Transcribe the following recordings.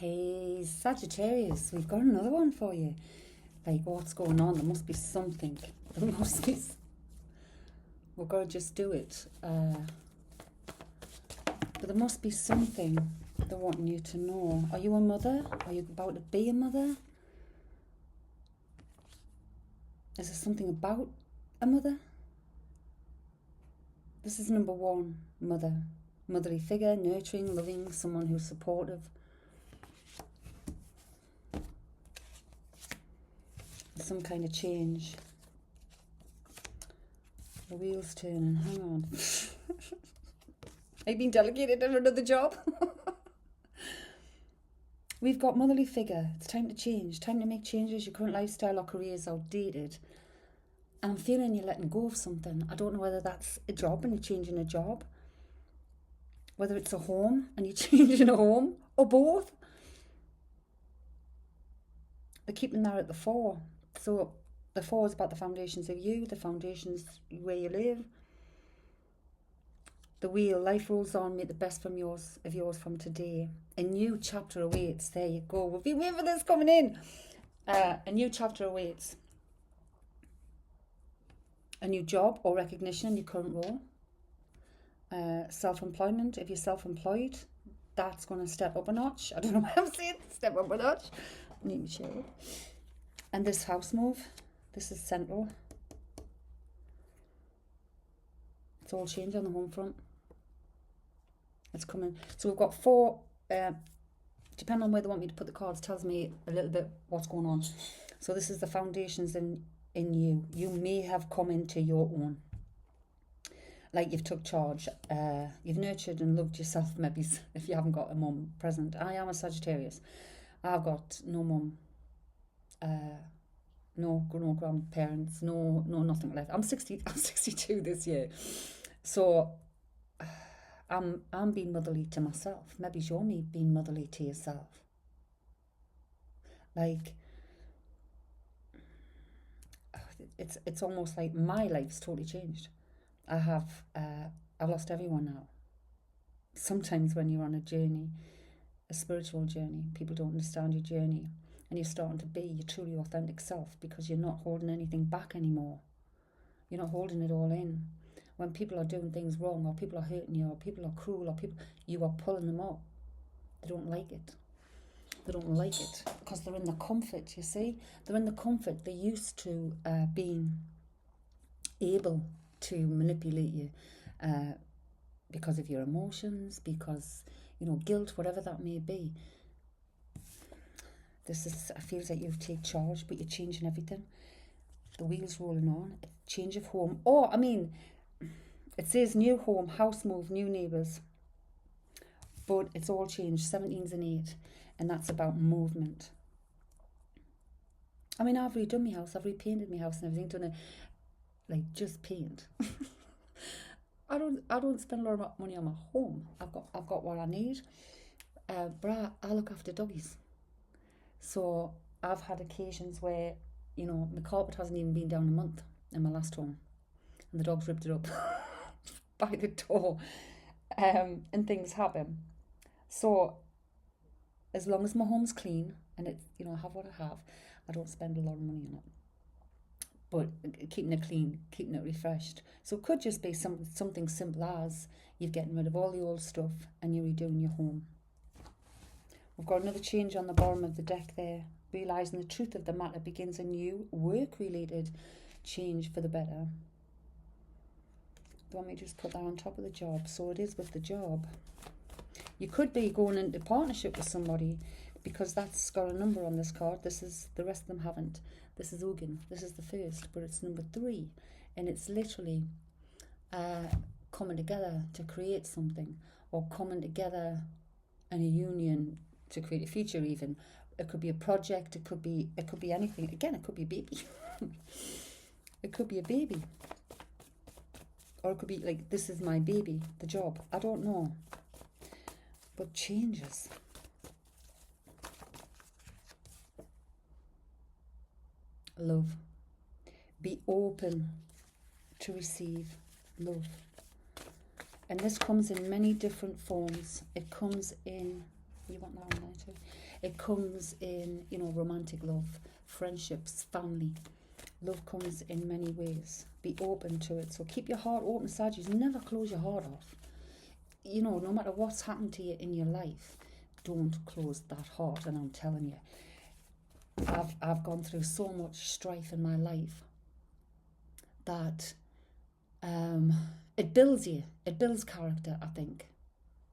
Okay, Sagittarius, we've got another one for you. Like, what's going on? There must be something. There must be. We're going to just do it. But there must be something they're wanting you to know. Are you a mother? Are you about to be a mother? Is there something about a mother? This is number one, mother. Motherly figure, nurturing, loving, someone who's supportive. Some kind of change. The wheel's turning. Hang on. I've been delegated to another job. We've got motherly figure. It's time to change. Time to make changes. Your current lifestyle or career is outdated. And I'm feeling you're letting go of something. I don't know whether that's a job and you're changing a job. Whether it's a home and you're changing a home. Or both. They're keeping that at the fore. So the four is about the foundations of you, the foundations where you live. The wheel, life rolls on, make the best of yours from today. A new chapter awaits. There you go. We've been waiting for this coming in. A new chapter awaits. A new job or recognition in your current role. Self-employment. If you're self-employed, that's going to step up a notch. I don't know why I'm saying step up a notch. I need to share it. And this house move, this is central. It's all change on the home front. It's coming. So we've got four, depending on where they want me to put the cards, tells me a little bit what's going on. So this is the foundations in you. You may have come into your own. Like you've took charge. You've nurtured and loved yourself, maybe, if you haven't got a mum present. I am a Sagittarius. I've got no mum. No grandparents, no nothing left. I'm 62 this year. So I'm being motherly to myself. Maybe you're me being motherly to yourself. Like it's almost like my life's totally changed. I've lost everyone now. Sometimes when you're on a journey, a spiritual journey, people don't understand your journey. And you're starting to be your truly authentic self because you're not holding anything back anymore. You're not holding it all in. When people are doing things wrong or people are hurting you or people are cruel or you are pulling them up. They don't like it. They don't like it because they're in the comfort, you see. They're in the comfort. They're used to being able to manipulate you because of your emotions, because, guilt, whatever that may be. It feels like you've taken charge, but you're changing everything. The wheel's rolling on. A change of home. It says new home, house move, new neighbours. But it's all changed. 17's an 8. And that's about movement. I've redone my house. I've repainted my house and everything. Done it, just paint. I don't spend a lot of money on my home. I've got what I need. But I look after doggies. So I've had occasions where, my carpet hasn't even been down a month in my last home. And the dogs ripped it up by the door. And things happen. So as long as my home's clean and it's, I have what I have, I don't spend a lot of money on it. But keeping it clean, keeping it refreshed. So it could just be something simple as you've getting rid of all the old stuff and you're redoing your home. We've got another change on the bottom of the deck there. Realising the truth of the matter begins a new work-related change for the better. Let me just put that on top of the job. So it is with the job. You could be going into partnership with somebody because that's got a number on this card. The rest of them haven't. This is Ugin. This is the first, but it's number 3. And it's literally coming together to create something or coming together in a union to create a future even. It could be a project, it could be anything. Again, it could be a baby. It could be a baby. Or it could be like, this is my baby, the job. I don't know. But changes. Love. Be open to receive love. And this comes in many different forms. It comes in You want that one there too. It comes in, romantic love, friendships, family. Love comes in many ways. Be open to it. So keep your heart open, Saggies. Never close your heart off. No matter what's happened to you in your life, don't close that heart. And I'm telling you, I've gone through so much strife in my life that it builds you. It builds character, I think.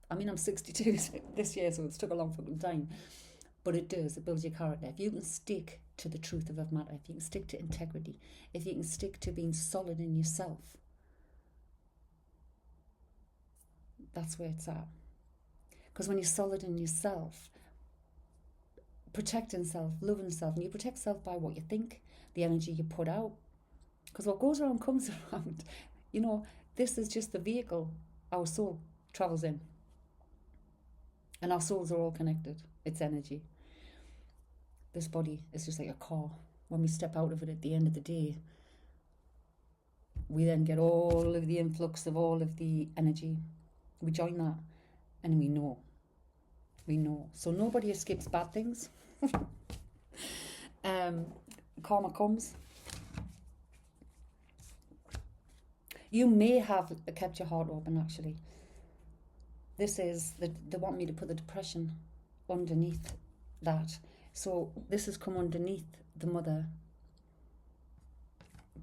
I mean, I'm 62 this year, so it's took a long fucking time. But it does. It builds your character. If you can stick to the truth of a matter, if you can stick to integrity, if you can stick to being solid in yourself, that's where it's at. Because when you're solid in yourself, protecting self, loving self, and you protect self by what you think, the energy you put out. Because what goes around comes around. This is just the vehicle our soul travels in. And our souls are all connected. It's energy. This body is just like a car. When we step out of it at the end of the day, we then get all of the influx of all of the energy. We join that and we know. So nobody escapes bad things. Karma comes. You may have kept your heart open, actually. This is, they want me to put the depression underneath that. So this has come underneath the mother,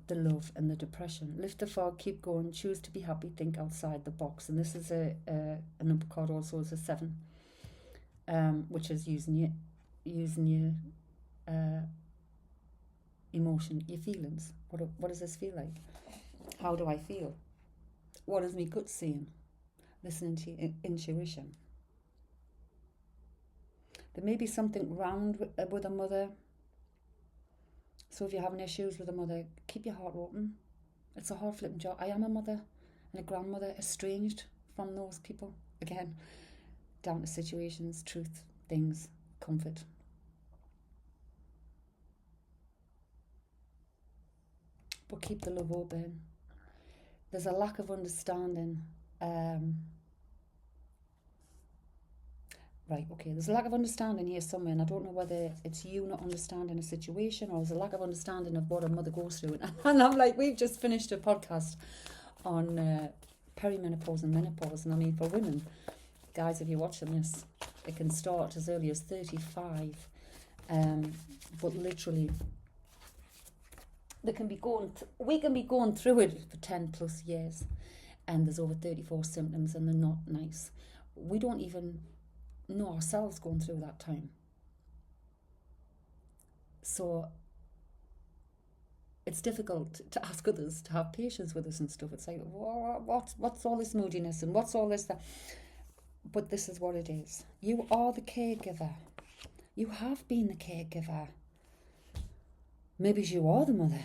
the love and the depression. Lift the fog, keep going, choose to be happy, think outside the box. And this is a number card also is a 7, which is using your emotion, your feelings. What does this feel like? How do I feel? What is my gut saying? Listening to intuition. There may be something wrong with a mother. So if you're having issues with a mother, keep your heart open. It's a hard flipping job. I am a mother and a grandmother, estranged from those people. Again, down to situations, truth, things, comfort. But keep the love open. There's a lack of understanding. There's a lack of understanding here somewhere, and I don't know whether it's you not understanding a situation or there's a lack of understanding of what a mother goes through. And I'm like, we've just finished a podcast on perimenopause and menopause, and I mean, for women, guys, if you're watching this, it can start as early as 35, but literally, we can be going through it for 10 plus years, and there's over 34 symptoms, and they're not nice. We don't even know ourselves going through that time. So it's difficult to ask others to have patience with us and stuff. It's like, what's all this moodiness and what's all this that? But this is what it is. You are the caregiver. You have been the caregiver. Maybe you are the mother.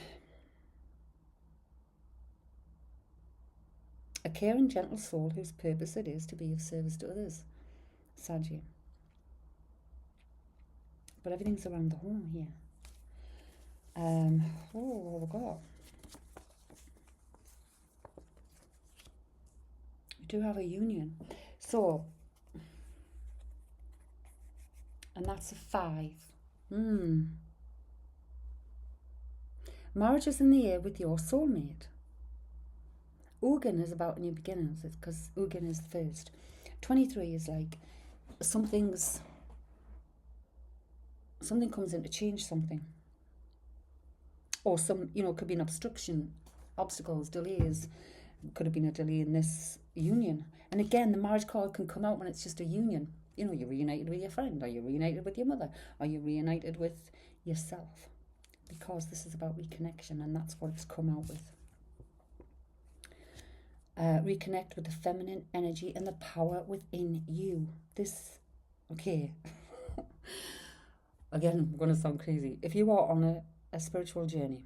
A caring, gentle soul whose purpose it is to be of service to others. Saggy. But everything's around the home here. What have we got? We do have a union. So, and that's a 5. Marriage is in the air with your soulmate. Ugin is about new beginnings, because Ugin is the first. 23 is like something comes in to change something, or could be an obstacles, delays. Could have been a delay in this union. And again, the marriage card can come out when it's just a union. You're reunited with your friend, or you're reunited with your mother, or you're reunited with yourself, because this is about reconnection, and that's what it's come out with. Reconnect with the feminine energy and the power within you. Okay. Again, I'm going to sound crazy. If you are on a spiritual journey,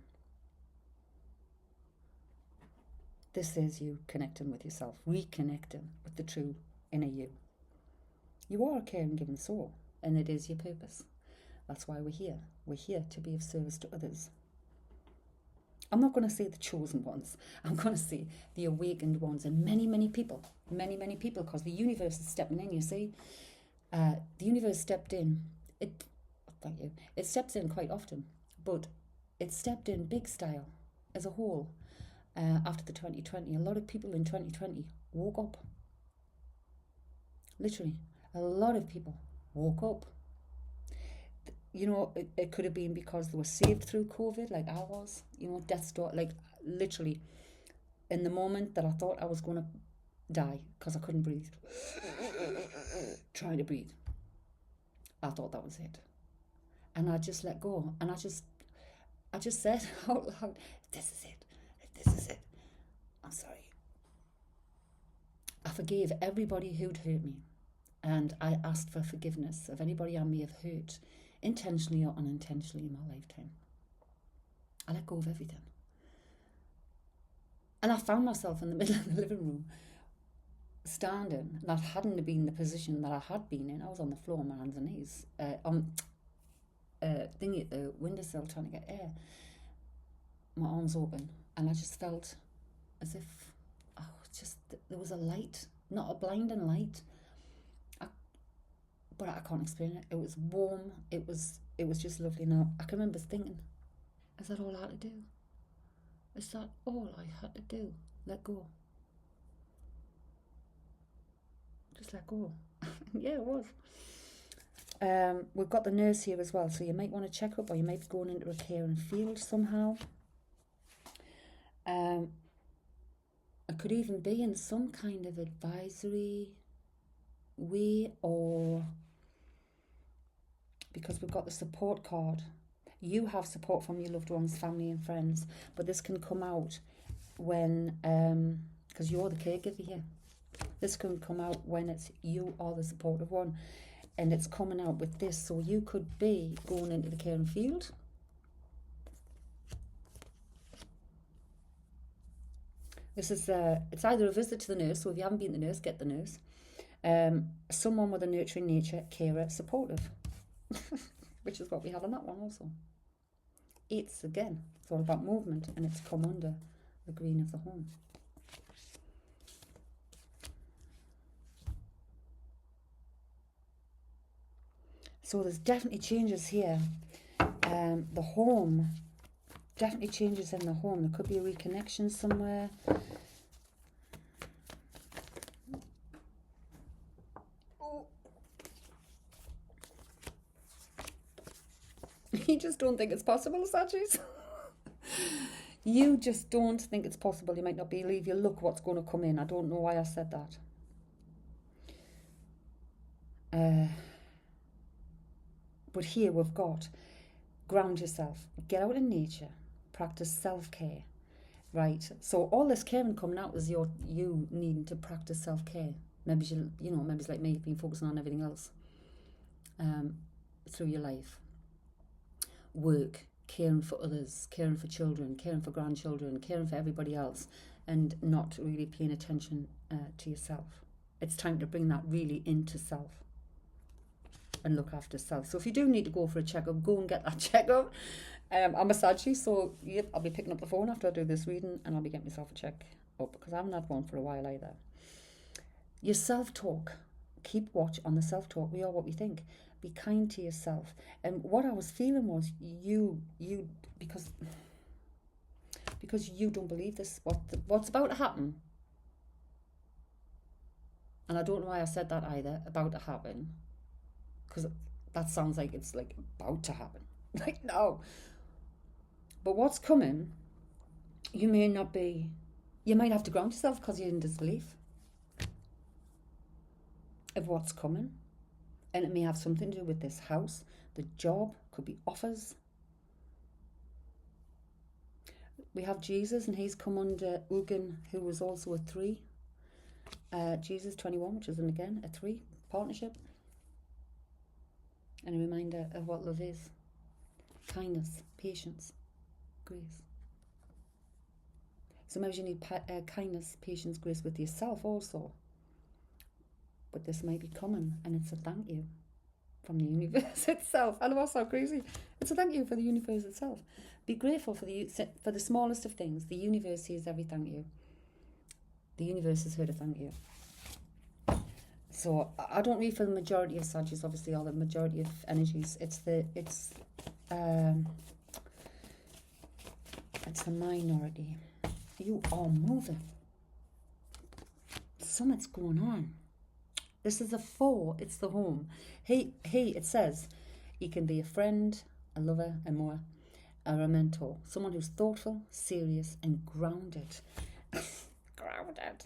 this is you connecting with yourself, reconnecting with the true inner you. You are a caring, giving soul, and it is your purpose. That's why we're here. We're here to be of service to others. I'm not going to say the chosen ones. I'm going to say the awakened ones, and many, many people, because the universe is stepping in, you see. The universe stepped in. Thank you. It steps in quite often, but it stepped in big style as a whole after the 2020. A lot of people in 2020 woke up. Literally, a lot of people woke up. You know, it could have been because they were saved through COVID, like I was. You know, death door, like literally, in the moment that I thought I was going to die because I couldn't breathe, trying to breathe, I thought that was it, and I just let go, and I just said out loud, "This is it. This is it. I'm sorry." I forgave everybody who'd hurt me, and I asked for forgiveness of anybody I may have hurt, intentionally or unintentionally, in my lifetime. I let go of everything. And I found myself in the middle of the living room, standing. That hadn't been the position that I had been in. I was on the floor on my hands and knees, thingy at the windowsill trying to get air. My arms open, and I just felt as if, there was a light, not a blinding light, but I can't explain it. It was warm. It was just lovely. Now I can remember thinking, is that all I had to do? Is that all I had to do? Let go. Just let go. Yeah, it was. We've got the nurse here as well, so you might want to check up, or you might be going into a caring field somehow. It could even be in some kind of advisory way, or because we've got the support card. You have support from your loved ones, family and friends, but this can come out when, because you're the caregiver here, this can come out when it's you are the supportive one, and it's coming out with this. So you could be going into the caring field. This is it's either a visit to the nurse, so if you haven't been to the nurse, get the nurse. Someone with a nurturing nature, carer, supportive, which is what we have on that one also. It's all about movement, and it's come under the green of the home. So there's definitely changes here. The home, definitely changes in the home. There could be a reconnection somewhere. You just don't think it's possible, Saggies. You just don't think it's possible. You might not believe you. Look what's going to come in. I don't know why I said that. But here we've got ground yourself, get out in nature, practice self-care. Right. So all this caring coming out is you needing to practice self-care. Maybe maybe it's like me, you've been focusing on everything else through your life. Work, caring for others, caring for children, caring for grandchildren, caring for everybody else, and not really paying attention to yourself. It's time to bring that really into self and look after self. So if you do need to go for a checkup, go and get that checkup. I'm a Saggie, so yep, I'll be picking up the phone after I do this reading, and I'll be getting myself a check up, because I haven't had one for a while either. Your self-talk. Keep watch on the self-talk. We are what we think. Be kind to yourself. And what I was feeling was you because you don't believe this, what's about to happen. And I don't know why I said that either, about to happen, because that sounds like it's like about to happen. Like, no. But what's coming, you might have to ground yourself because you're in disbelief of what's coming. And it may have something to do with this house, the job, could be offers. We have Jesus, and he's come under Ugin, who was also a 3. Jesus 21, which is again a 3 partnership. And a reminder of what love is. Kindness, patience, grace. Sometimes you need kindness, patience, grace with yourself also. But this might be common, and it's a thank you from the universe itself. I know I sound crazy. It's a thank you for the universe itself. Be grateful for the smallest of things. The universe sees every thank you. The universe is here to thank you. So I don't read for the majority of Saggies, obviously, or the majority of energies. It's the minority. You are moving. Something's going on. This is a 4. It's the home. He. It says, he can be a friend, a lover, and more, or a mentor. Someone who's thoughtful, serious, and grounded. Grounded.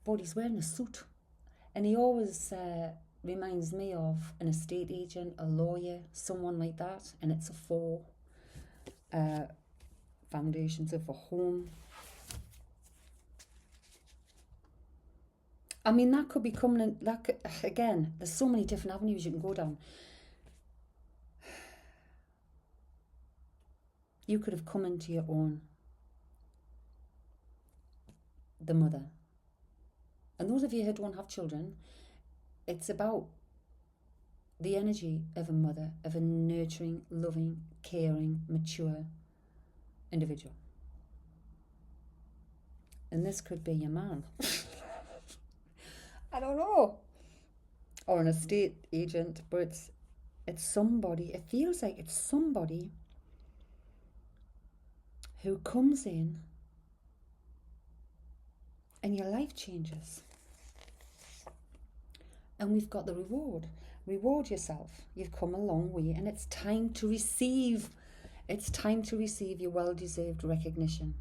But he's wearing a suit, and he always reminds me of an estate agent, a lawyer, someone like that. And it's a 4. Foundations of a home. I mean, that could be coming in, that could, again, there's so many different avenues you can go down. You could have come into your own, the mother. And those of you who don't have children, it's about the energy of a mother, of a nurturing, loving, caring, mature individual. And this could be your man. I don't know. Or an estate agent, but it's somebody, it feels like it's somebody who comes in and your life changes. And we've got the reward. Reward yourself. You've come a long way, and it's time to receive. It's time to receive your well-deserved recognition.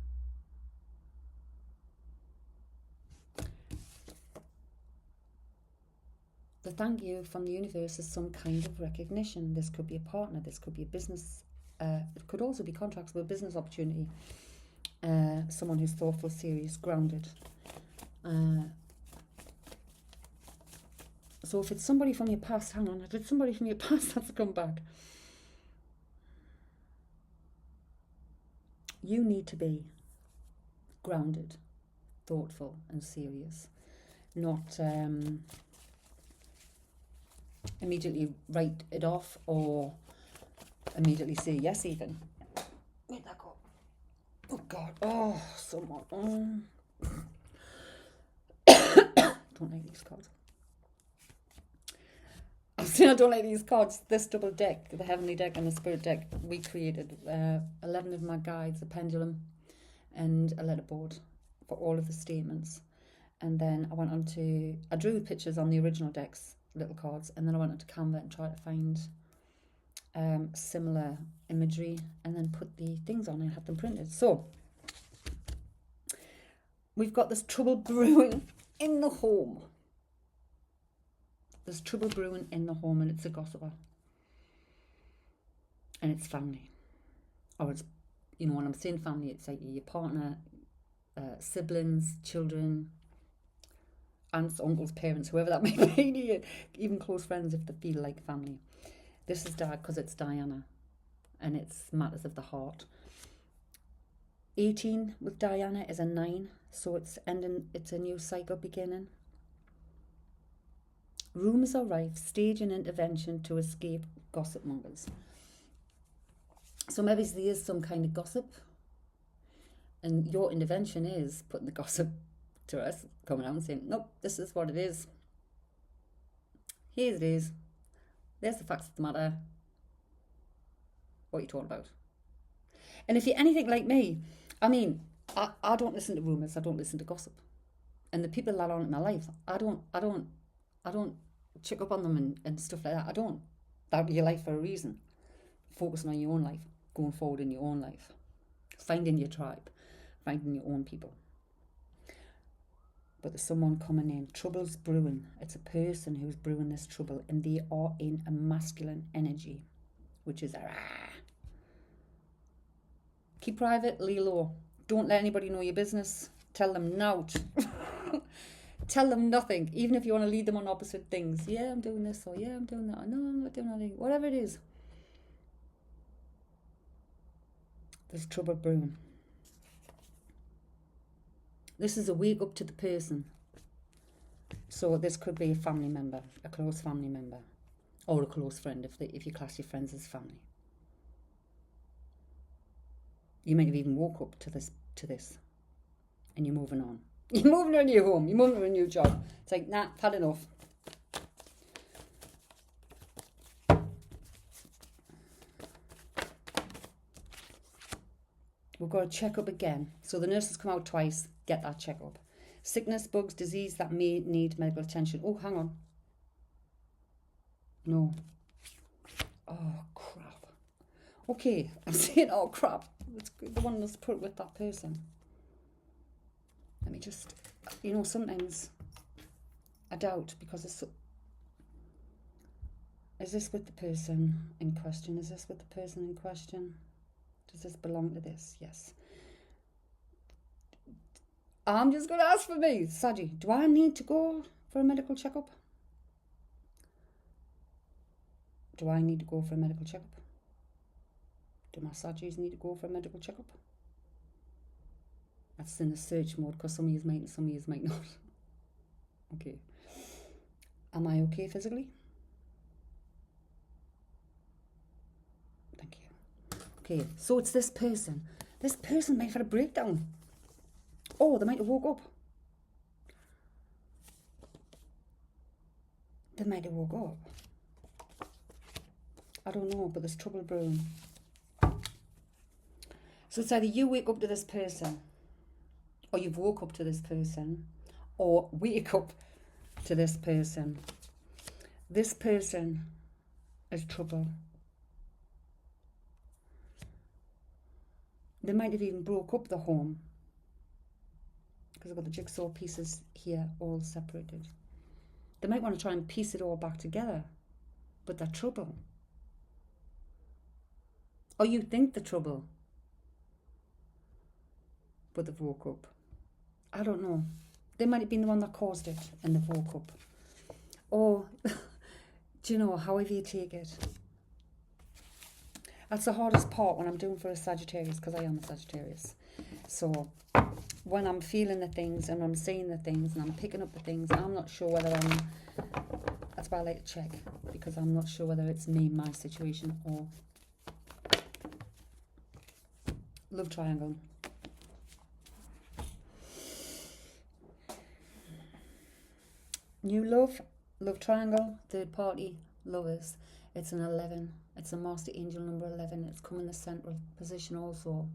The thank you from the universe is some kind of recognition. This could be a partner. This could be a business. It could also be contracts with a business opportunity. Someone who's thoughtful, serious, grounded. So if it's somebody from your past, hang on, if it's somebody from your past that's come back, you need to be grounded, thoughtful, and serious. Not immediately write it off or immediately say yes even. Where'd that go? Oh God, oh, someone. Don't like these cards. I'm saying I don't like these cards. This double deck, the Heavenly deck and the Spirit deck, we created 11 of my guides, a pendulum and a letterboard for all of the statements. And then I drew pictures on the original decks, little cards, and then I went onto Canva and tried to find similar imagery and then put the things on and have them printed. So we've got this trouble brewing in the home. There's trouble brewing in the home, and it's a gossiper. And it's family. Or it's, when I'm saying family, it's like your partner, siblings, children, aunts, uncles, parents, whoever that may be, even close friends if they feel like family. This is because it's Diana, and it's matters of the heart. 18 with Diana is a 9, so it's ending. It's a new cycle beginning. Rumours are rife, stage an intervention to escape gossip mongers. So maybe there is some kind of gossip, and your intervention is putting the gossip to us, coming out and saying, nope, this is what it is. Here it is. There's the facts of the matter. What are you talking about? And if you're anything like me, I mean, I don't listen to rumours, I don't listen to gossip. And the people that are in my life, I don't check up on them and stuff like that. I don't. That's your life for a reason. Focusing on your own life, going forward in your own life, finding your tribe, finding your own people. But there's someone coming in. Trouble's brewing. It's a person who's brewing this trouble, and they are in a masculine energy, which is keep private, lay low. Don't let anybody know your business. Tell them nought. Tell them nothing, even if you want to lead them on opposite things. Yeah, I'm doing this, or yeah, I'm doing that. No, I'm not doing anything. Whatever it is. There's trouble brewing. This is a wake up to the person. So this could be a family member, a close family member, or a close friend if you class your friends as family. You might have even woke up to this, and you're moving on. You're moving to a new home. You're moving to a new job. It's like, nah, I've had enough. We've got to check up again. So the nurses come out twice. Get that checkup. Sickness, bugs, disease that may need medical attention. Oh, hang on. No. Oh, crap. Okay, I'm saying, oh, crap. It's the one that's put with that person. Let me just, sometimes I doubt because it's so... Is this with the person in question? Is this with the person in question? Does this belong to this? Yes. I'm just going to ask for me. Saggy, do I need to go for a medical checkup? Do I need to go for a medical checkup? Do my Saggies need to go for a medical checkup? That's in the search mode because some of you might and some of you might not. Okay. Am I okay physically? Thank you. Okay, so it's this person. This person might have had a breakdown. Oh, they might have woke up. They might have woke up. I don't know, but there's trouble brewing. So it's either you wake up to this person, or you've woke up to this person, or wake up to this person. This person is trouble. They might have even broke up the home because I've got the jigsaw pieces here all separated. They might want to try and piece it all back together, but they're trouble. Or you think they're trouble, but they've woke up. I don't know. They might have been the one that caused it and they've woke up. Or, do you know, however you take it. That's the hardest part when I'm doing for a Sagittarius, because I am a Sagittarius. So when I'm feeling the things and I'm seeing the things and I'm picking up the things, I'm not sure whether that's why I like to check, because I'm not sure whether it's me, my situation, or love triangle. New love triangle, third party, lovers. It's an 11. It's a master angel number 11. It's come in the central position also.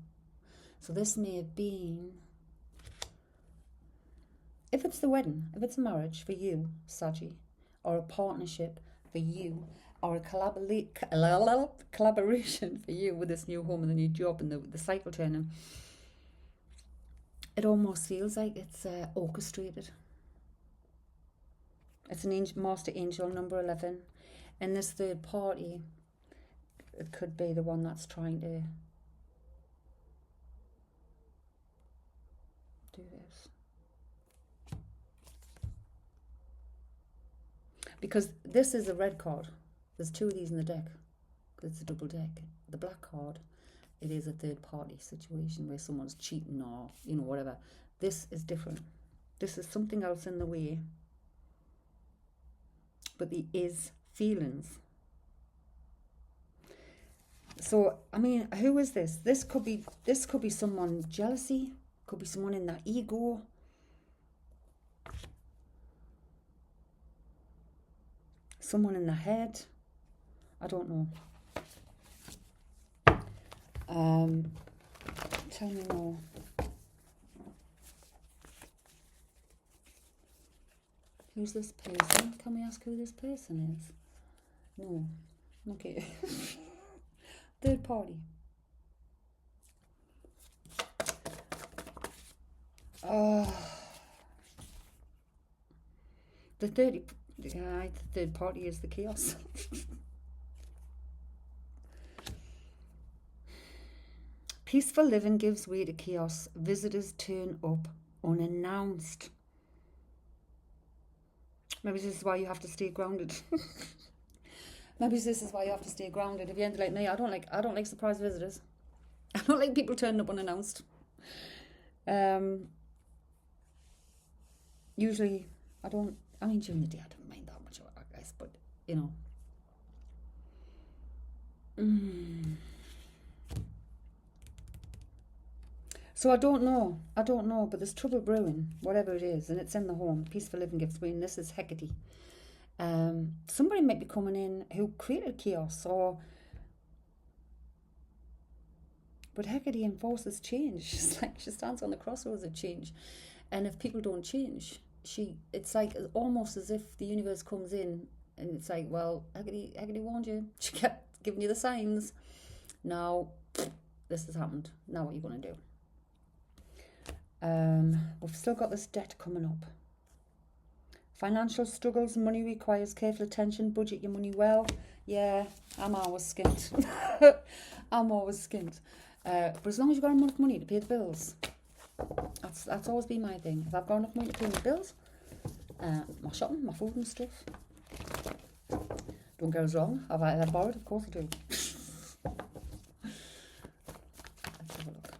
So this may have been, if it's the wedding, if it's a marriage for you, Saggy, or a partnership for you, or a collaboration for you with this new home and the new job and the cycle turning, it almost feels like it's orchestrated. It's an master angel number 11. And this third party, it could be the one that's trying to do this. Because this is a red card. There's two of these in the deck. It's a double deck. The black card, it is a third party situation where someone's cheating or, whatever. This is different. This is something else in the way. But there is feelings. So, I mean, who is this? This could be someone jealousy, could be someone in that ego. Someone in the head. I don't know. Tell me more. Who's this person? Can we ask who this person is? No. Okay. Third party. The third party is the chaos. Peaceful living gives way to chaos. Visitors turn up unannounced. Maybe this is why you have to stay grounded. Maybe this is why you have to stay grounded. If you're like me, I don't like surprise visitors. I don't like people turning up unannounced. Usually, during the day I don't mind that much, I guess, but, So I don't know, but there's trouble brewing, whatever it is, and it's in the home. Peaceful living gives way, and this is Hecate. Somebody might be coming in who created chaos, but Hecate enforces change. She's like, she stands on the crossroads of change, and if people don't change, it's like almost as if the universe comes in and it's like, well, Hecate warned you. She kept giving you the signs. Now this has happened. Now what are you going to do? We've still got this debt coming up. Financial struggles, money requires careful attention, budget your money well. Yeah, I'm always skint. I'm always skint. But as long as you've got enough money to pay the bills, that's always been my thing. If I've got enough money to pay my bills, my shopping, my food and stuff, don't get us wrong. Have I ever borrowed? Of course I do. Let's have a look.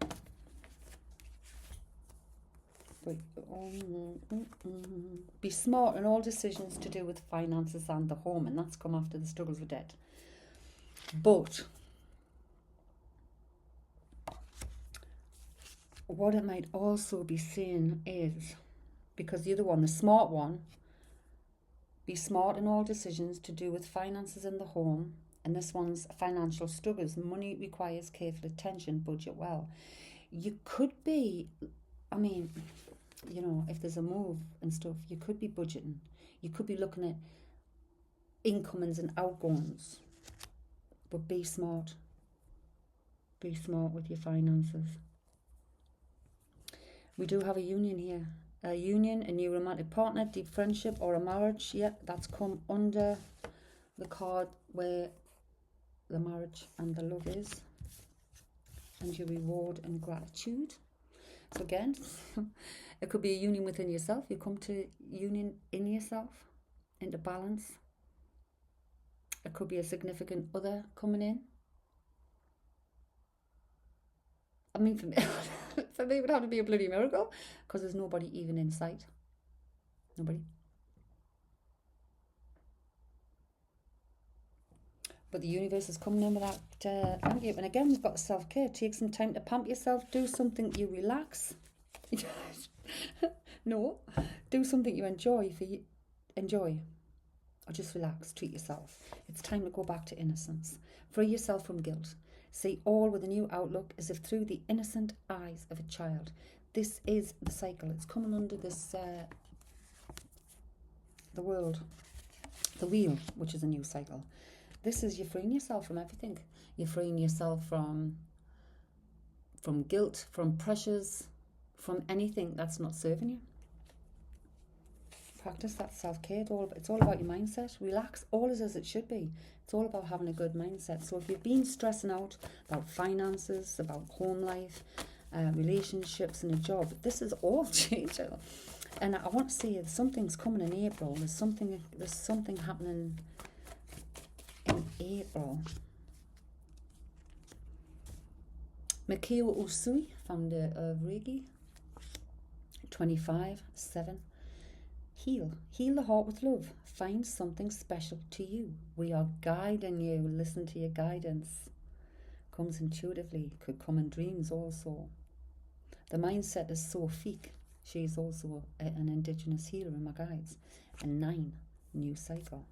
Be smart in all decisions to do with finances and the home, and that's come after the struggles with debt. But what it might also be saying is, because the other one, the smart one, be smart in all decisions to do with finances in the home, and this one's financial struggles. Money requires careful attention, budget well. You could be, I mean, you know, if there's a move and stuff, you could be budgeting. You could be looking at incomings and outgoings. But be smart. Be smart with your finances. We do have a union here. A union, a new romantic partner, deep friendship, or a marriage. Yeah, that's come under the card where the marriage and the love is. And your reward and gratitude. So again, it could be a union within yourself. You come to union in yourself, into balance. It could be a significant other coming in. I mean, for me, for me it would have to be a bloody miracle, because there's nobody even in sight. Nobody. But the universe is coming in with that thank you. And again, we've got self-care. Take some time to pamper yourself. Do something you relax. No, do something you enjoy or just relax. Treat yourself. It's time to go back to innocence. Free yourself from guilt. See all with a new outlook, as if through the innocent eyes of a child. This is the cycle. It's coming under this the wheel, which is a new cycle. This is you freeing yourself from everything. You're freeing yourself from guilt, from pressures, from anything that's not serving you. Practice that self-care. It's all about your mindset. Relax. All is as it should be. It's all about having a good mindset. So if you've been stressing out about finances, about home life, relationships and a job, this is all changing. And I want to say something's coming in April. There's something happening in April. Mikio Usui, founder of Reiki, 25/7. Heal the heart with love. Find something special to you. We are guiding you. Listen to your guidance. Comes intuitively. Could come in dreams also. The mindset is Sophique. She's also an indigenous healer in my guides. And 9, new cycle.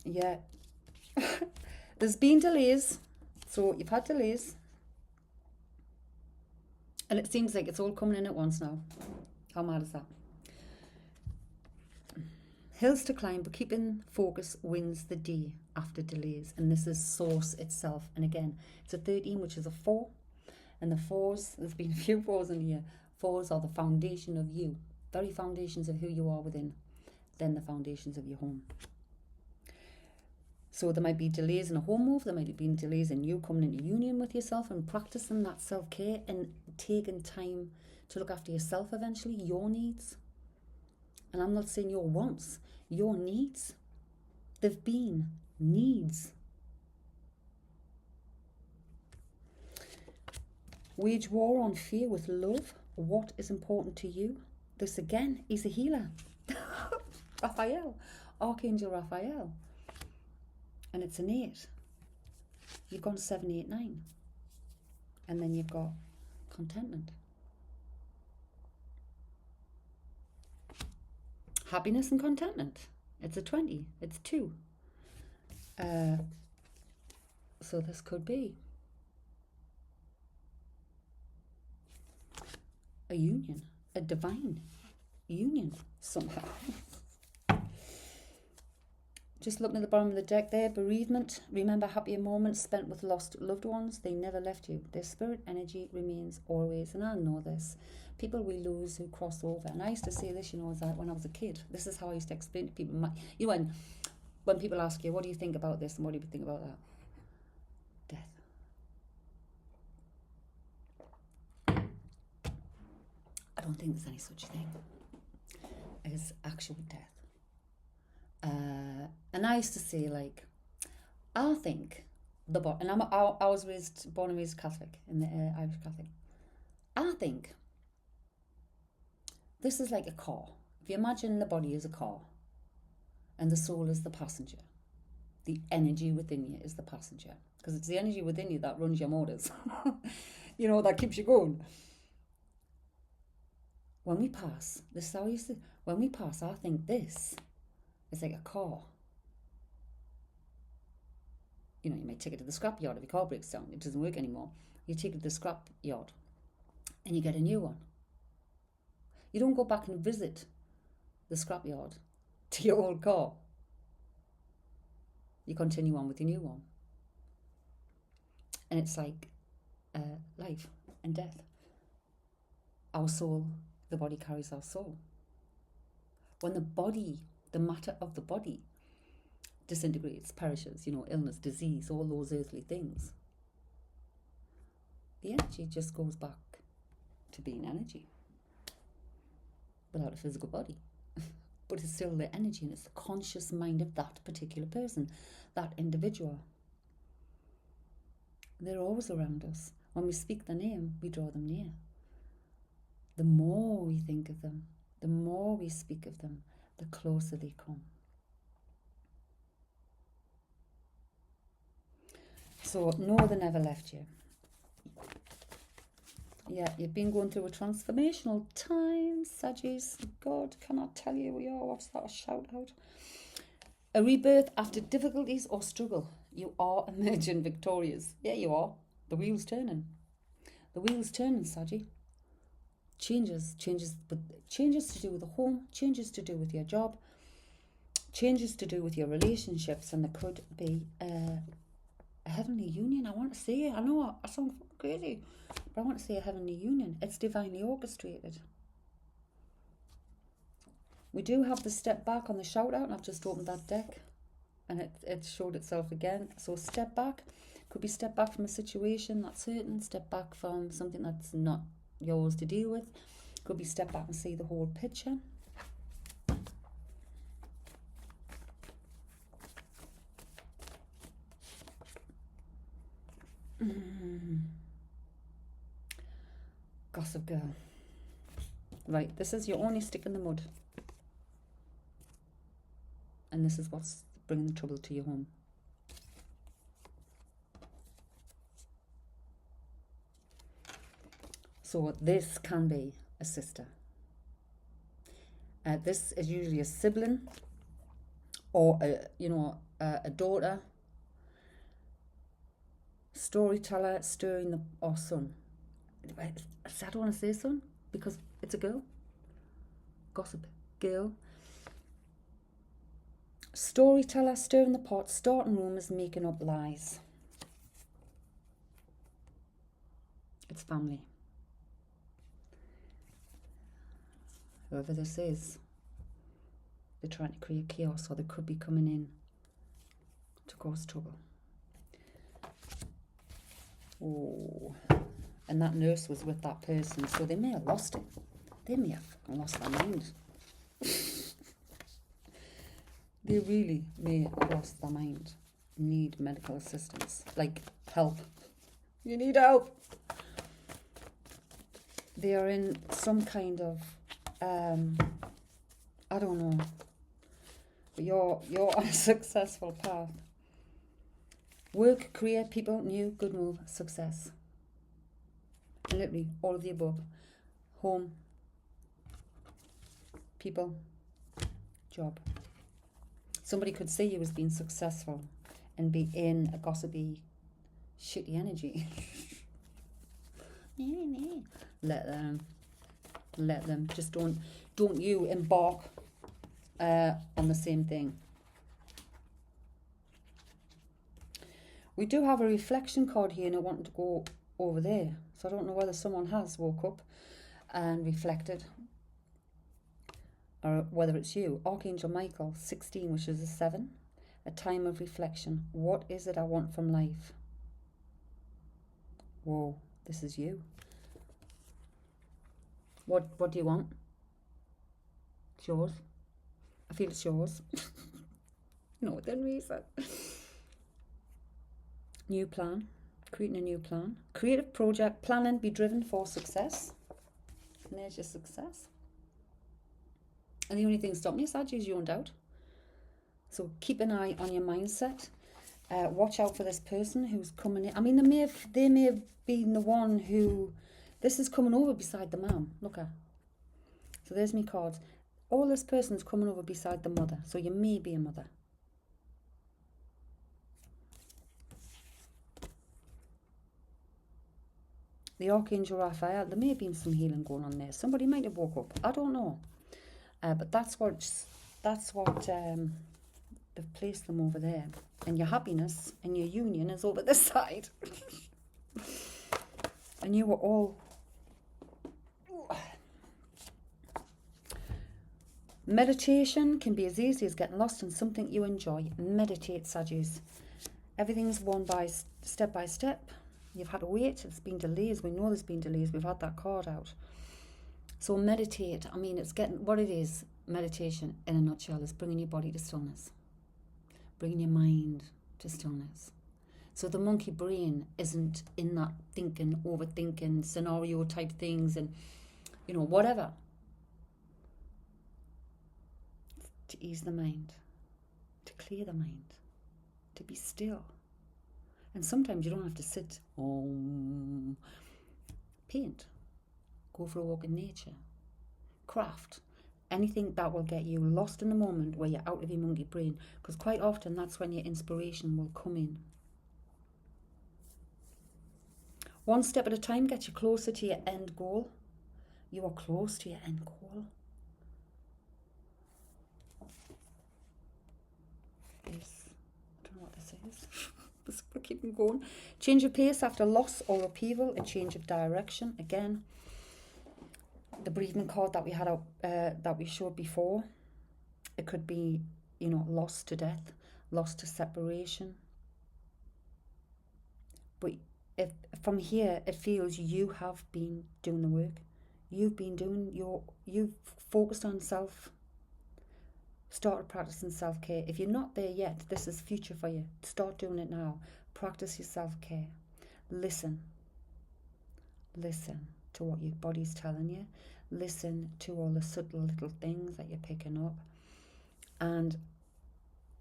Yeah. There's been delays. So you've had delays. And it seems like it's all coming in at once now. How mad is that? Hills to climb, but keeping focus wins the day after delays. And this is source itself. And again, it's a 13, which is a 4. And the 4s, there's been a few 4s in here. 4s are the foundation of you. Very foundations of who you are within. Then the foundations of your home. So there might be delays in a home move. There might have been delays in you coming into union with yourself and practicing that self-care and taking time to look after yourself eventually, your needs. And I'm not saying your wants, your needs. They've been needs. Wage war on fear with love. What is important to you? this again, he's a healer. Raphael, Archangel Raphael. And it's an 8. You've gone 7, 8, 9. And then you've got contentment. Happiness and contentment. It's a 20. It's 2. So this could be a union, a divine union somehow. Just looking at the bottom of the deck there, bereavement. Remember happier moments spent with lost loved ones. They never left you. Their spirit energy remains always. And I know this. People we lose who cross over. And I used to say this, when I was a kid. This is how I used to explain to people. When people ask you, what do you think about this and what do you think about that? Death. I don't think there's any such thing as actual death. And I used to say, I think I was born and raised Catholic, in the Irish Catholic. I think this is like a car. If you imagine the body as a car and the soul is the passenger, the energy within you is the passenger, because it's the energy within you that runs your motors, that keeps you going. When we pass, this is how I used to, when we pass, I think this is like a car. You may take it to the scrap yard if your car breaks down, it doesn't work anymore. You take it to the scrap yard and you get a new one. You don't go back and visit the scrap yard to your old car. You continue on with your new one. And it's like life and death. Our soul, the body carries our soul. When the matter of the body disintegrates, perishes, illness, disease, all those earthly things, the energy just goes back to being energy without a physical body. But it's still the energy, and it's the conscious mind of that particular person, that individual. They're always around us. When we speak their name, we draw them near. The more we think of them, the more we speak of them, the closer they come. So, no, they never left you. Yeah, you've been going through a transformational time, Saggies. God cannot tell you we are. What's that? A shout out. A rebirth after difficulties or struggle. You are emerging victorious. Yeah, you are. The wheel's turning. The wheel's turning, Saggy. Changes to do with the home, changes to do with your job, changes to do with your relationships, and there could be a heavenly union. I want to say it. I know I sound crazy, but I want to say a heavenly union. It's divinely orchestrated. We do have the step back on the shout out, and I've just opened that deck and it showed itself again. So step back could be step back from a situation that's certain, step back from something that's not yours to deal with. Could be step back and see the whole picture. Gossip girl. Right, this is your only stick in the mud. And this is what's bringing the trouble to your home. So this can be a sister. This is usually a sibling or a daughter, storyteller, or son. I don't want to say son because it's a girl. Gossip girl. Storyteller, stirring the pot, starting rumours, making up lies. It's family. Whoever this is, they're trying to create chaos, or they could be coming in to cause trouble. Oh, and that nurse was with that person, so they may have lost it. They may have lost their mind. They really may have lost their mind. Need medical assistance, like help. You need help. They are in some kind of I don't know, but you're on a successful path. Work, career, people, new, good move, success. And literally all of the above. Home, people, job. Somebody could see you as being successful and be in a gossipy, shitty energy. Let them. Just don't you embark on the same thing. We do have a reflection card here, and I want to go over there. So I don't know whether someone has woke up and reflected, or whether it's you. Archangel Michael, 16, which is a 7. A time of reflection. What is it I want from life? Whoa, this is you. What do you want? It's yours. I feel it's yours. No, within reason. New plan. Creating a new plan. Creative project. Planning. Be driven for success. And there's your success. And the only thing stopping you, Saggies, is your own doubt. So keep an eye on your mindset. Watch out for this person who's coming in. I mean, they may have been the one who... This is coming over beside the mum. Look at. So there's my cards. All this person's coming over beside the mother. So you may be a mother. The Archangel Raphael. There may have been some healing going on there. Somebody might have woke up. I don't know. But that's what they've placed them over there. And your happiness and your union is over this side. And you were all... Meditation can be as easy as getting lost in something you enjoy. Meditate, Saggies. Everything's one by step. You've had to wait. It's been delays. We know there's been delays. We've had that card out. So meditate. I mean, it's getting what it is. Meditation, in a nutshell, is bringing your body to stillness. Bringing your mind to stillness. So the monkey brain isn't in that thinking, overthinking, scenario type things and, whatever. To ease the mind, to clear the mind, to be still. And sometimes you don't have to sit, paint, go for a walk in nature, craft, anything that will get you lost in the moment where you're out of your monkey brain, because quite often that's when your inspiration will come in. One step at a time gets you closer to your end goal. You are close to your end goal. I don't know what this is. Let's keep going. Change of pace after loss or upheaval. A change of direction. Again, the bereavement card that we had up, that we showed before. It could be, loss to death, loss to separation. But if from here it feels you have been doing the work. You've focused on self. Started practicing self-care. If you're not there yet, this is future for you. Start doing it now. Practice your self-care. Listen to what your body's telling you. Listen to all the subtle little things that you're picking up. And,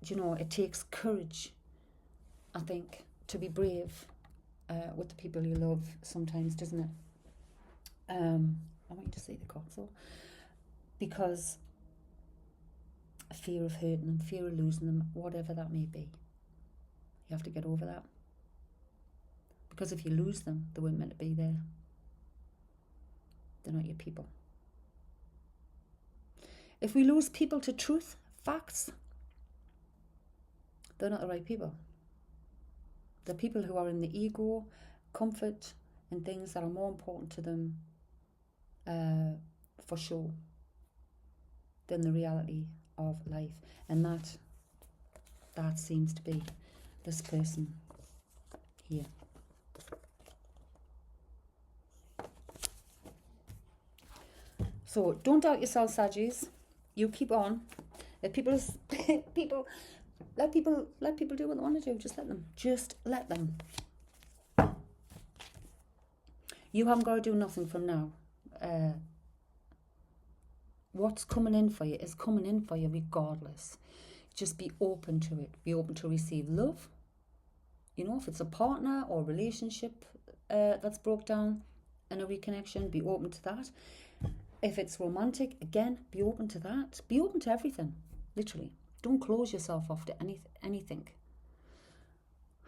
it takes courage, I think, to be brave with the people you love sometimes, doesn't it? I want you to see the console. Because fear of hurting them, fear of losing them, whatever that may be. You have to get over that. Because if you lose them, they weren't meant to be there. They're not your people. If we lose people to truth, facts, they're not the right people. They're people who are in the ego, comfort, and things that are more important to them for sure than the reality of life. And that seems to be this person here. So don't doubt yourself, Saggies. You keep on. If people let people do what they want to do. Just let them. You haven't got to do nothing from now. What's coming in for you is coming in for you regardless. Just be open to it. Be open to receive love. You know, if it's a partner or relationship that's broke down and a reconnection, be open to that. If it's romantic, again, be open to that. Be open to everything, literally. Don't close yourself off to anything.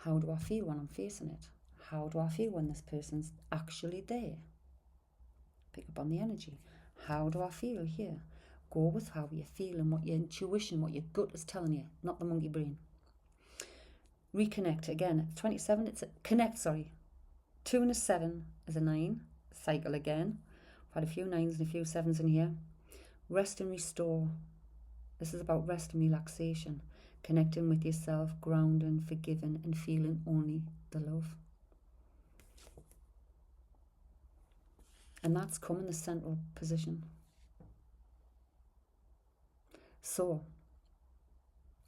How do I feel when I'm facing it? How do I feel when this person's actually there? Pick up on the energy. How do I feel here? Go with how you feel and what your intuition, what your gut is telling you, not the monkey brain. Reconnect again. 27. It's a connect. Sorry. 2 and a 7 is a 9. Cycle again. I've had a few 9s and a few 7s in here. Rest and restore. This is about rest and relaxation. Connecting with yourself, grounding, forgiving, and feeling only the love. And that's come in the central position. So,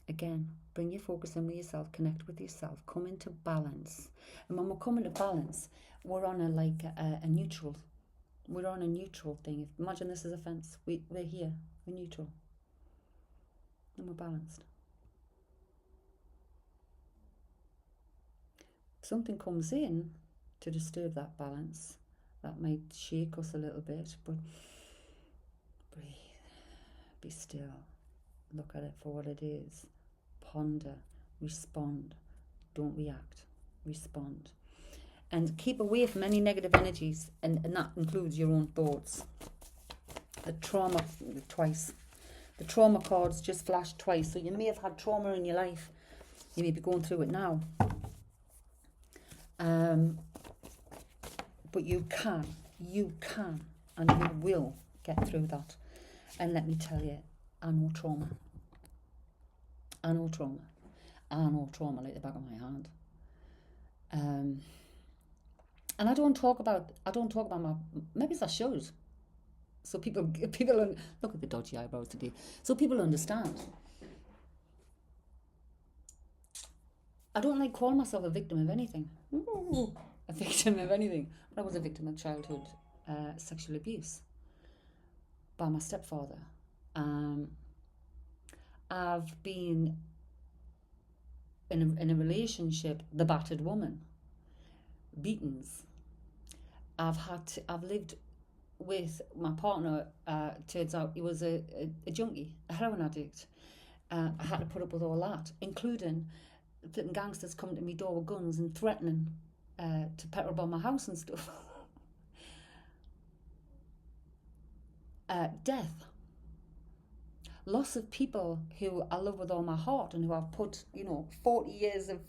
again, bring your focus in with yourself, connect with yourself, come into balance. And when we're coming to balance, we're on a neutral. We're on a neutral thing. Imagine this is a fence. We're here. We're neutral. And we're balanced. If something comes in to disturb that balance, that might shake us a little bit, but breathe. Be still. Look at it for what it is. Ponder. Respond. Don't react. Respond. And keep away from any negative energies, and that includes your own thoughts. The trauma, twice. The trauma cards just flashed twice. So you may have had trauma in your life. You may be going through it now. But you can, and you will get through that. And let me tell you, I know trauma. I know trauma like the back of my hand. And I don't talk about my, maybe I should. So people look at the dodgy eyebrows today. So people understand. I don't like calling myself a victim of anything. A victim of anything. But I was a victim of childhood sexual abuse by my stepfather. I've been in a relationship, the battered woman, beatings. I've lived with my partner. Turns out he was a junkie, a heroin addict. I had to put up with all that, including flipping gangsters coming to me door with guns and threatening to petrol bomb my house and stuff. Death. Loss of people who I love with all my heart and who I've put, 40 years of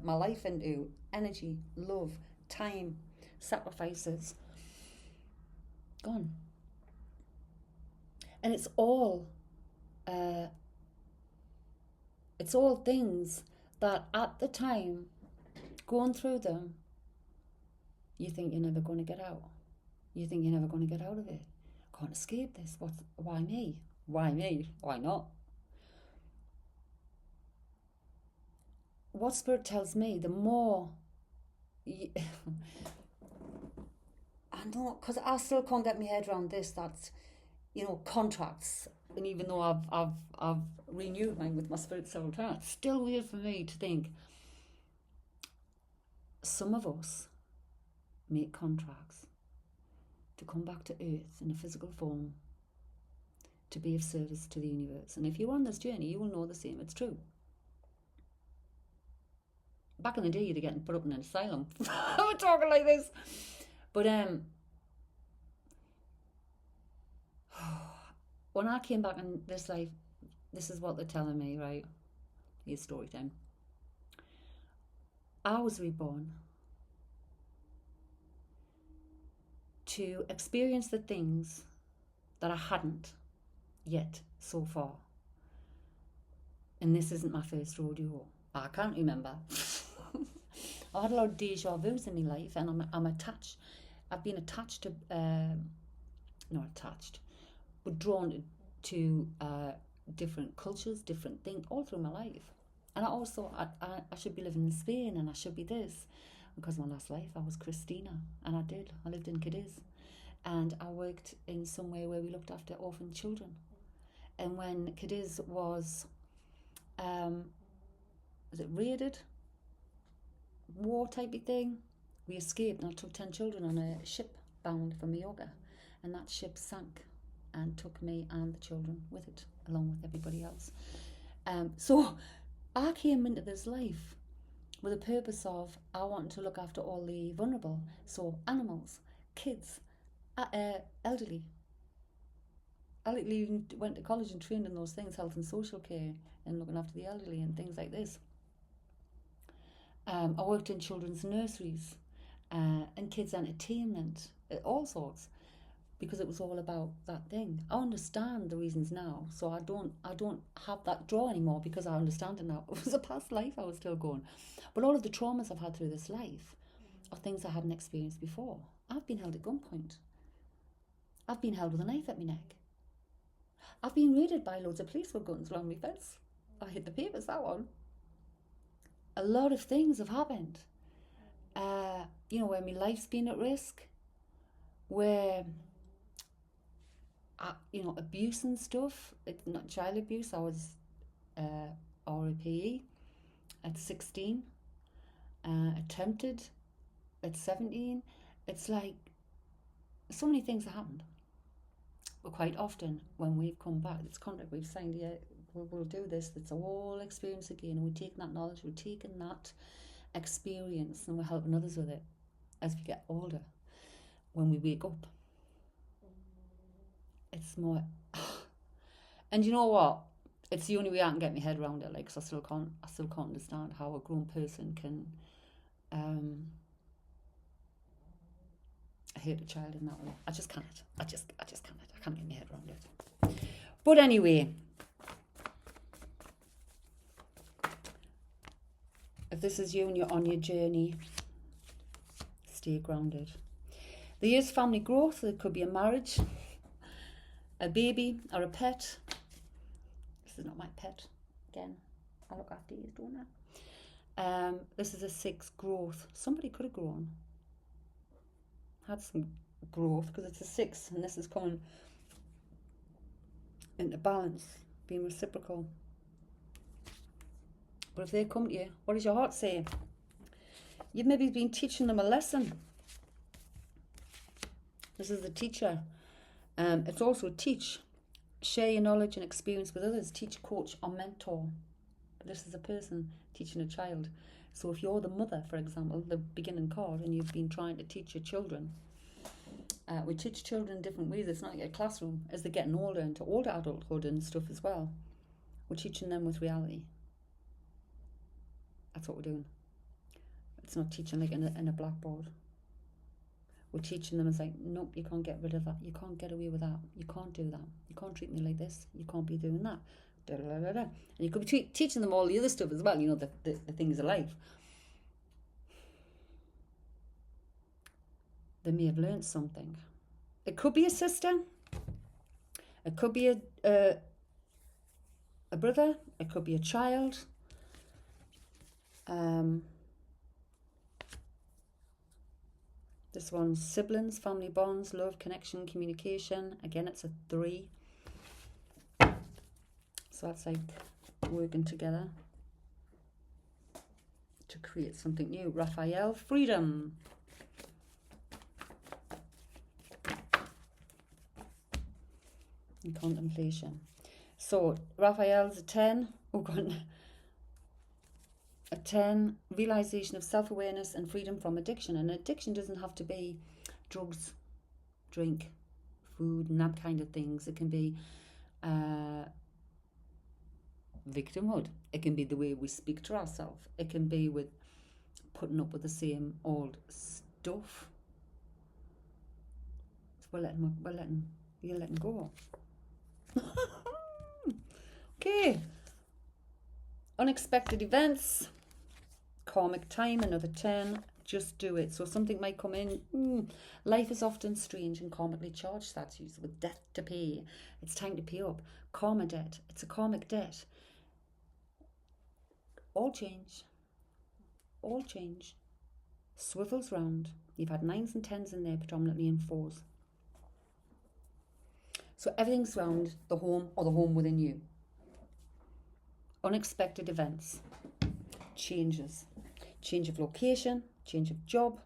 my life into. Energy, love, time, sacrifices. Gone. And it's all things that at the time, going through them, you think you're never going to get out. You think you're never going to get out of it. Can't escape this. Why me? Why me? Why not? What Spirit tells me, the more I know, because I still can't get my head around this. That's contracts, and even though I've renewed mine with my spirit several times, it's still weird for me to think some of us make contracts to come back to Earth in a physical form to be of service to the universe. And if you're on this journey, you will know the same. It's true. Back in the day, you'd have getting put up in an asylum. I'm talking like this. But when I came back in this life, this is what they're telling me, right? Here's story time. I was reborn to experience the things that I hadn't yet so far. And this isn't my first rodeo. I can't remember. I had a lot of deja vus in my life, and I'm attached. I've been attached to, not attached, but drawn to different cultures, different things all through my life. And I also, I should be living in Spain, and I should be this. Because my last life, I was Christina, and I lived in Cadiz. and I worked in somewhere where we looked after orphan children. And when Cadiz was it raided, war type of thing, we escaped, and I took 10 children on a ship bound for Mallorca, and that ship sank and took me and the children with it, along with everybody else. So I came into this life with a purpose of I wanted to look after all the vulnerable, so animals, kids, elderly. I literally went to college and trained in those things, health and social care, and looking after the elderly and things like this. I worked in children's nurseries and kids' entertainment, all sorts, because it was all about that thing. I understand the reasons now, so I don't have that draw anymore because I understand it now. It was a past life I was still going. But all of the traumas I've had through this life are things I hadn't experienced before. I've been held at gunpoint. I've been held with a knife at my neck. I've been raided by loads of police with guns around my fence. I hit the papers, that one. A lot of things have happened. Where my life's been at risk, where abuse and stuff. It's not child abuse. I was RAPE at 16, attempted at 17. It's like so many things have happened. But quite often when we've come back, it's contract we've signed, we'll do this. It's a whole experience again, and we're taking that knowledge, we're taking that experience, and we're helping others with it as we get older. When we wake up, it's more. And you know what? It's the only way I can get my head around it. Like, 'cause I still can't understand how a grown person can hurt a child in that way. I just can't. I can't get my head around it. But anyway, if this is you and you're on your journey, stay grounded. There is family growth. There could be a marriage, a baby, or a pet. This is not my pet. Again, I look after you, don't I? This is a 6 growth. Somebody could have grown, had some growth, because it's a 6, and this is coming into balance, being reciprocal. But if they come to you, what does your heart say? You've maybe been teaching them a lesson. This is the teacher. It's also teach. Share your knowledge and experience with others. Teach, coach, or mentor. But this is a person teaching a child. So if you're the mother, for example, the beginning card, and you've been trying to teach your children, we teach children in different ways. It's not like a classroom. As they're getting older, into older adulthood and stuff as well, we're teaching them with reality. That's what we're doing. It's not teaching like in a blackboard. We're teaching them, it's like, nope, you can't get rid of that. You can't get away with that. You can't do that. You can't treat me like this. You can't be doing that. Da, da, da, da. And you could be teaching them all the other stuff as well, the things of life. They may have learned something. It could be a sister. It could be a brother. It could be a child. This one's siblings, family bonds, love, connection, communication. Again, it's a 3. So that's like working together to create something new. Raphael, freedom. And contemplation. So Raphael's a 10. Oh God. A 10, realization of self-awareness and freedom from addiction. And addiction doesn't have to be drugs, drink, food, and that kind of things. It can be victimhood. It can be the way we speak to ourselves. It can be with putting up with the same old stuff. So you're letting go. Okay. Unexpected events. Karmic time, another 10. Just do it. So something might come in. Life is often strange and karmically charged. That's used with debt to pay. It's time to pay up. Karma debt. It's a karmic debt. All change. All change. Swivels round. You've had 9s and 10s in there, predominantly in 4s. So everything's around the home or the home within you. Unexpected events, changes, change of location, change of job.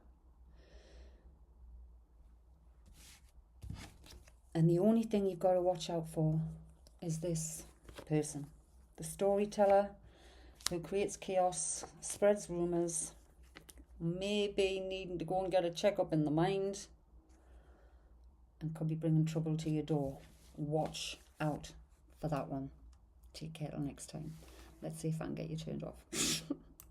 And the only thing you've got to watch out for is this person, the storyteller who creates chaos, spreads rumours, maybe needing to go and get a checkup in the mind, and could be bringing trouble to your door. Watch out for that one. Take care till next time. Let's see if I can get you turned off.